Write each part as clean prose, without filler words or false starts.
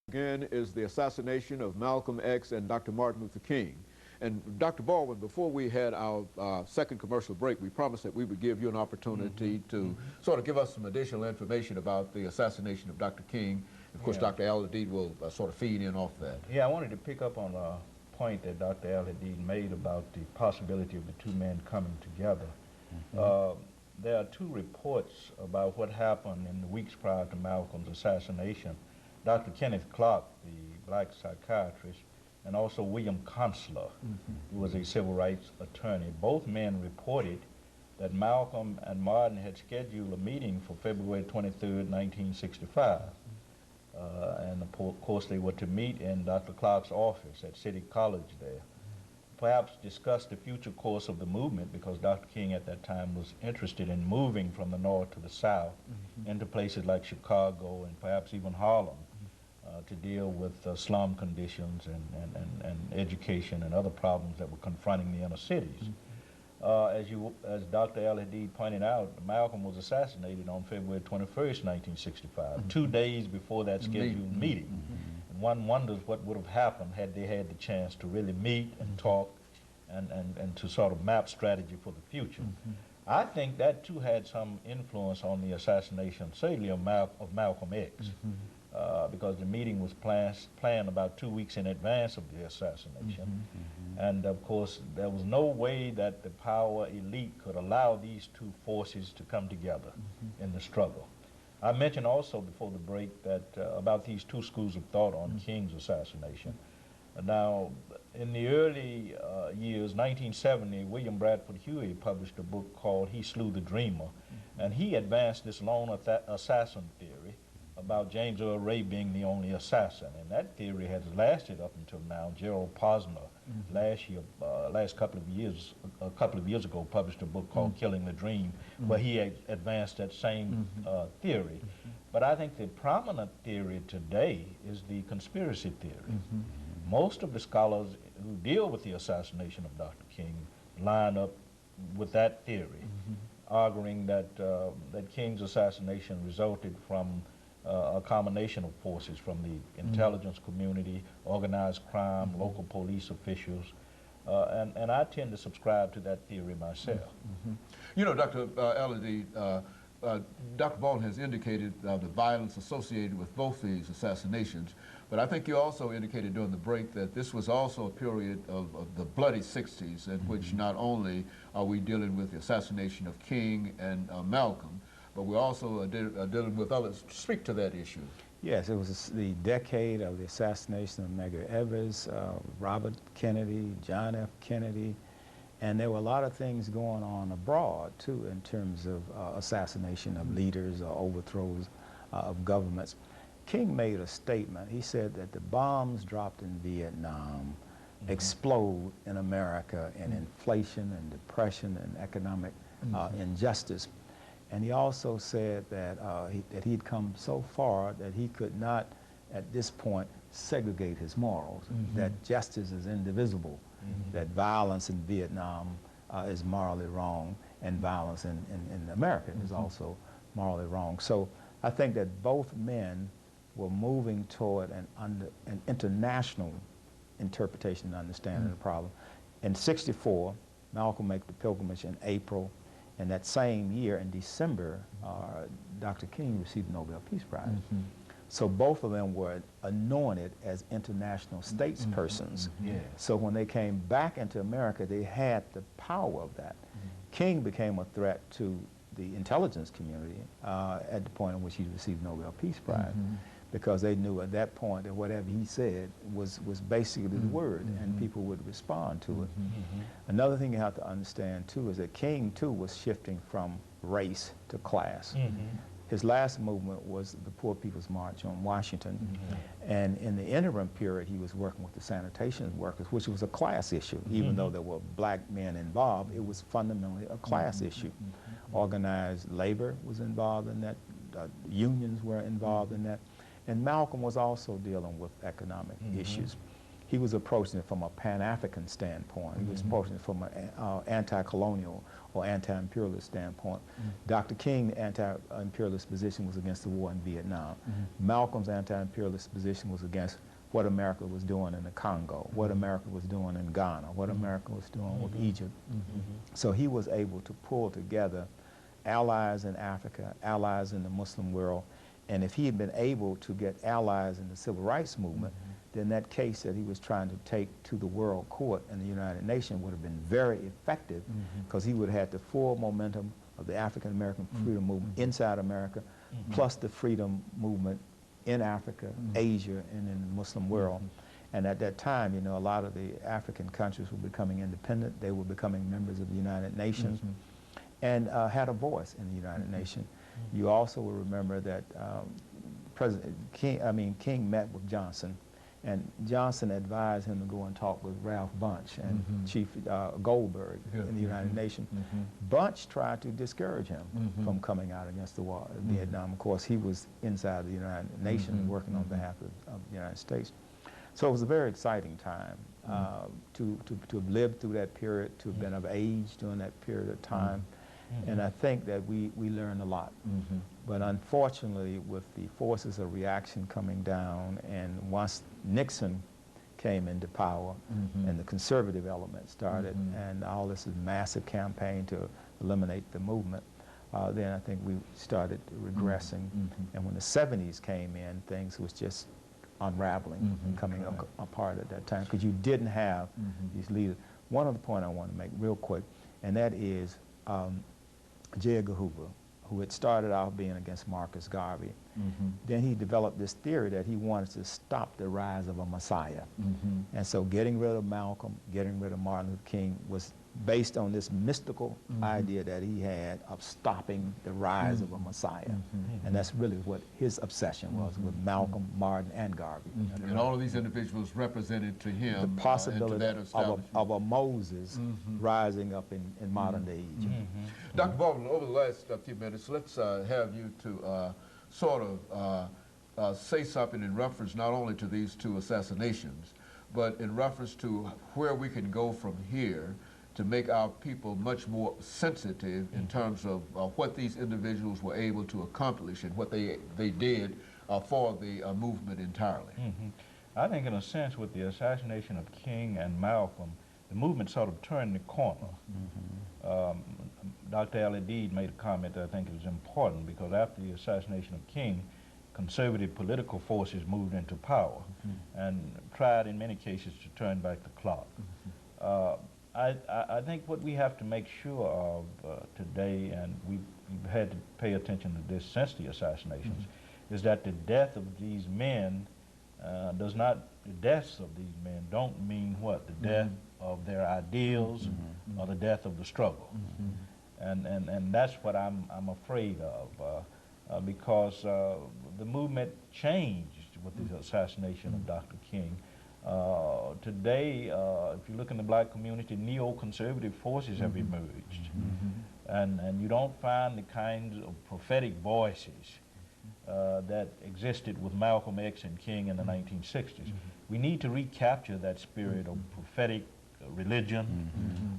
Again is the assassination of Malcolm X and Dr. Martin Luther King. And Dr. Baldwin, before we had our second commercial break, we promised that we would give you an opportunity to sort of give us some additional information about the assassination of Dr. King. Of course, Dr. AAl-Hadid will sort of feed in off that. Yeah, I wanted to pick up on a point that Dr. AAl-Hadid made about the possibility of the two men coming together. There are two reports about what happened in the weeks prior to Malcolm's assassination. Dr. Kenneth Clark, the black psychiatrist, and also William Consular, who was a civil rights attorney. Both men reported that Malcolm and Martin had scheduled a meeting for February 23rd, 1965. And of course they were to meet in Dr. Clark's office at City College there. Perhaps discuss the future course of the movement, because Dr. King at that time was interested in moving from the north to the south into places like Chicago and perhaps even Harlem to deal with slum conditions and education and other problems that were confronting the inner cities. As Dr. AAl-Hadid pointed out, Malcolm was assassinated on February 21st, 1965, 2 days before that scheduled meeting. And one wonders what would have happened had they had the chance to really meet and talk and to sort of map strategy for the future. I think that too had some influence on the assassination, certainly of Malcolm X, because the meeting was planned about 2 weeks in advance of the assassination. And of course, there was no way that the power elite could allow these two forces to come together in the struggle. I mentioned also before the break that about these two schools of thought on King's assassination. Now, in the early years, 1970, William Bradford Huey published a book called He Slew the Dreamer, and he advanced this lone assassin theory about James Earl Ray being the only assassin, and that theory has lasted up until now. Gerald Posner a couple of years ago published a book called Killing the Dream, where he advanced that same theory. But I think the prominent theory today is the conspiracy theory. Most of the scholars who deal with the assassination of Dr. King line up with that theory, arguing that that King's assassination resulted from a combination of forces from the intelligence community, organized crime, local police officials, and I tend to subscribe to that theory myself. You know, Dr. AAl-Hadid, Dr. Baldwin has indicated the violence associated with both these assassinations, but I think you also indicated during the break that this was also a period of the bloody 60s, in which not only are we dealing with the assassination of King and Malcolm, but we're also dealing with others. Speak to that issue. Yes, it was the decade of the assassination of Medgar Evers, Robert Kennedy, John F. Kennedy, and there were a lot of things going on abroad, too, in terms of assassination of leaders or overthrows of governments. King made a statement. He said that the bombs dropped in Vietnam explode in America in inflation and depression and economic injustice. And he also said that he'd come so far that he could not, at this point, segregate his morals, that justice is indivisible, that violence in Vietnam is morally wrong, and violence in America is also morally wrong. So I think that both men were moving toward an international interpretation and understanding of the problem. In '64, Malcolm made the pilgrimage in April, and that same year, in December, Dr. King received the Nobel Peace Prize. So both of them were anointed as international statespersons. So when they came back into America, they had the power of that. King became a threat to the intelligence community at the point in which he received the Nobel Peace Prize, because they knew at that point that whatever he said was basically the word, and people would respond to it. Another thing you have to understand, too, is that King, too, was shifting from race to class. His last movement was the Poor People's March on Washington, and in the interim period, he was working with the sanitation workers, which was a class issue. Even though there were black men involved, it was fundamentally a class issue. Organized labor was involved in that, unions were involved in that, and Malcolm was also dealing with economic issues. he was approaching it from a Pan-African standpoint. He was approaching it from an anti-colonial or anti-imperialist standpoint. Dr. King's anti-imperialist position was against the war in Vietnam. Malcolm's anti-imperialist position was against what America was doing in the Congo, what America was doing in Ghana, what America was doing with Egypt. So he was able to pull together allies in Africa, allies in the Muslim world, and if he had been able to get allies in the civil rights movement, then that case that he was trying to take to the World Court and the United Nations would have been very effective, because he would have had the full momentum of the African American freedom movement inside America, plus the freedom movement in Africa, Asia, and in the Muslim world. And at that time, you know, a lot of the African countries were becoming independent. They were becoming members of the United Nations and had a voice in the United Nations. You also will remember that King met with Johnson, and Johnson advised him to go and talk with Ralph Bunche and Chief Goldberg in the United Nations. Bunche tried to discourage him from coming out against the war in Vietnam. Of course, he was inside the United Nations working on behalf of the United States. So it was a very exciting time to have lived through that period, to have been of age during that period of time. And I think that we learned a lot. But unfortunately, with the forces of reaction coming down, and once Nixon came into power and the conservative element started, and all this massive campaign to eliminate the movement, then I think we started regressing. And when the 70s came in, things was just unraveling and coming apart at that time, because you didn't have these leaders. One other point I want to make real quick, and that is J. Edgar Hoover, who had started out being against Marcus Garvey. Then he developed this theory that he wanted to stop the rise of a Messiah. And so getting rid of Malcolm, getting rid of Martin Luther King was based on this mystical idea that he had of stopping the rise of a Messiah. And that's really what his obsession was with Malcolm, Martin, and Garvey. And all of these individuals represented to him the possibility and to that of a Moses rising up in modern day Egypt. Dr. Baldwin, over the last few minutes, let's have you to sort of say something in reference not only to these two assassinations, but in reference to where we can go from here to make our people much more sensitive in terms of what these individuals were able to accomplish and what they did for the movement entirely. I think in a sense with the assassination of King and Malcolm, the movement sort of turned the corner. Dr. AAl-Hadid made a comment that I think is important, because after the assassination of King, conservative political forces moved into power and tried in many cases to turn back the clock. I think what we have to make sure of today, and we've had to pay attention to this since the assassinations, is that the death of these men the deaths of these men don't mean what? The death of their ideals or the death of the struggle. And that's what I'm afraid of, because the movement changed with the assassination of Dr. King. Today, if you look in the black community, neoconservative forces have emerged. And you don't find the kinds of prophetic voices that existed with Malcolm X and King in the 1960s. We need to recapture that spirit of prophetic religion,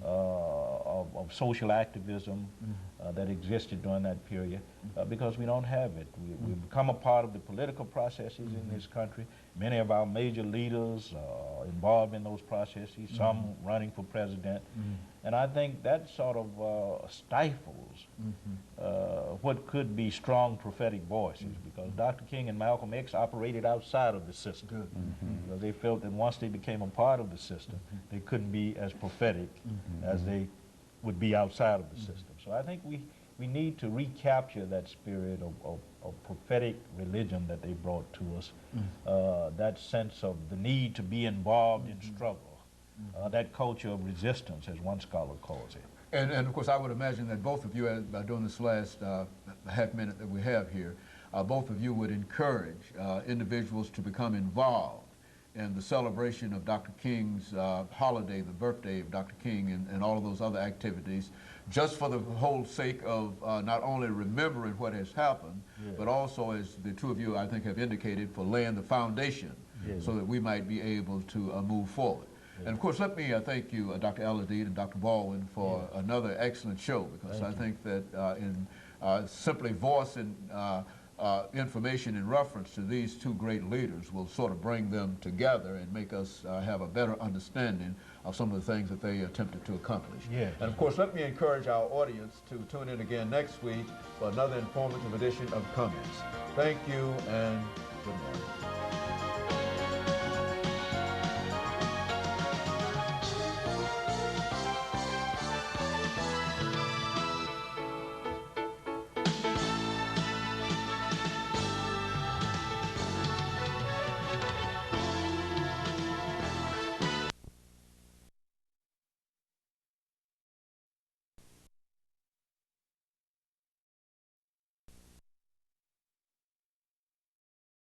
of social activism that existed during that period, because we don't have it. We've become a part of the political processes in this country. Many of our major leaders are involved in those processes, some running for president. And I think that sort of stifles what could be strong prophetic voices, because Dr. King and Malcolm X operated outside of the system. Because they felt that once they became a part of the system, they couldn't be as prophetic as they would be outside of the system. So I think we need to recapture that spirit of prophetic religion that they brought to us, that sense of the need to be involved in struggle, that culture of resistance, as one scholar calls it. And of course, I would imagine that both of you, during this last half minute that we have here, both of you would encourage individuals to become involved in the celebration of Dr. King's holiday, the birthday of Dr. King, and all of those other activities, just for the whole sake of not only remembering what has happened, but also, as the two of you, I think, have indicated, for laying the foundation so that we might be able to move forward. And of course, let me thank you, Dr. AAl-Hadid and Dr. Baldwin, for another excellent show, because I think that in simply voicing information in reference to these two great leaders will sort of bring them together and make us have a better understanding of some of the things that they attempted to accomplish. Yes. And of course, let me encourage our audience to tune in again next week for another informative edition of Comments. Thank you and good morning.